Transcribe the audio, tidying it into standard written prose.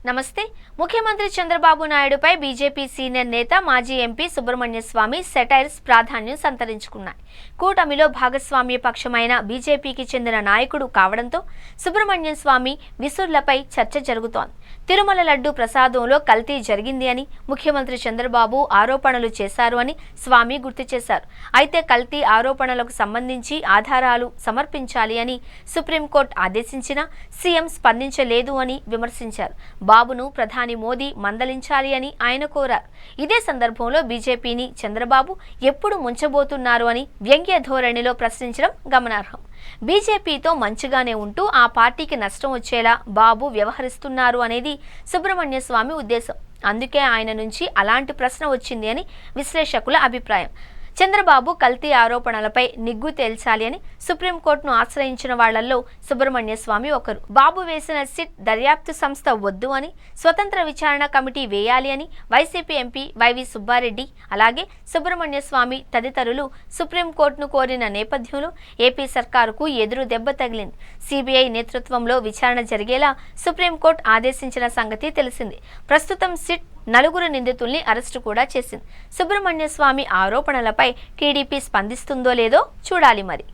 నమస్తే. ముఖ్యమంత్రి Chandrababu నాయుడుపై BJP senior నేత మాజీ ఎంపీ సుబ్రహ్మణ్య స్వామి సెటైర్స్ ప్రాధాన్యం సంతరించుకున్నాయి. కూటమిలో భాగస్వామ్య పక్షమైన బీజేపీకి చెందిన నాయకుడు కావడంతో సుబ్రహ్మణ్య స్వామి విసుర్లపై చర్చ జరుగుతోంది. తిరుమల లడ్డు ప్రసాదంలో కల్తీ జరిగింది అని ముఖ్యమంత్రి చంద్రబాబు ఆరోపణలు చేశారు అని స్వామి గుర్తు చేశారు. అయితే కల్తీ ఆరోపణలకు సంబంధించి ఆధారాలు సమర్పించాలి అని సుప్రీంకోర్టు ఆదేశించినా సీఎం స్పందించలేదు అని విమర్శించారు. బాబును ప్రధాని మోదీ మందలించాలి అని ఆయన కోరారు. ఇదే సందర్భంలో బీజేపీని చంద్రబాబు ఎప్పుడు ముంచబోతున్నారు అని వ్యంగ్య ధోరణిలో ప్రశ్నించడం గమనార్హం. బీజేపీతో మంచిగానే ఉంటూ ఆ పార్టీకి నష్టం వచ్చేలా బాబు వ్యవహరిస్తున్నారు అనేది సుబ్రహ్మణ్య స్వామి ఉద్దేశం. అందుకే ఆయన నుంచి అలాంటి ప్రశ్న వచ్చింది అని విశ్లేషకుల అభిప్రాయం. చంద్రబాబు కల్తీ ఆరోపణలపై నిగ్గు తేల్చాలి అని సుప్రీంకోర్టును ఆశ్రయించిన వాళ్లలో సుబ్రహ్మణ్య స్వామి ఒకరు. బాబు వేసిన సిట్ దర్యాప్తు సంస్థ వద్దు అని స్వతంత్ర విచారణ కమిటీ వేయాలి అని వైసీపీ ఎంపీ వైవి సుబ్బారెడ్డి అలాగే సుబ్రహ్మణ్య స్వామి తదితరులు సుప్రీంకోర్టును కోరిన నేపథ్యంలో ఏపీ సర్కారుకు ఎదురు దెబ్బ తగిలింది. సిబిఐ నేతృత్వంలో విచారణ జరిగేలా సుప్రీంకోర్టు ఆదేశించిన సంగతి తెలిసింది. ప్రస్తుతం సిట్ 4 నిందితుల్ని అరెస్టు కూడా చేసింది. సుబ్రహ్మణ్య స్వామి ఆరోపణలపై టీడీపీ స్పందిస్తుందో లేదో చూడాలి మరి.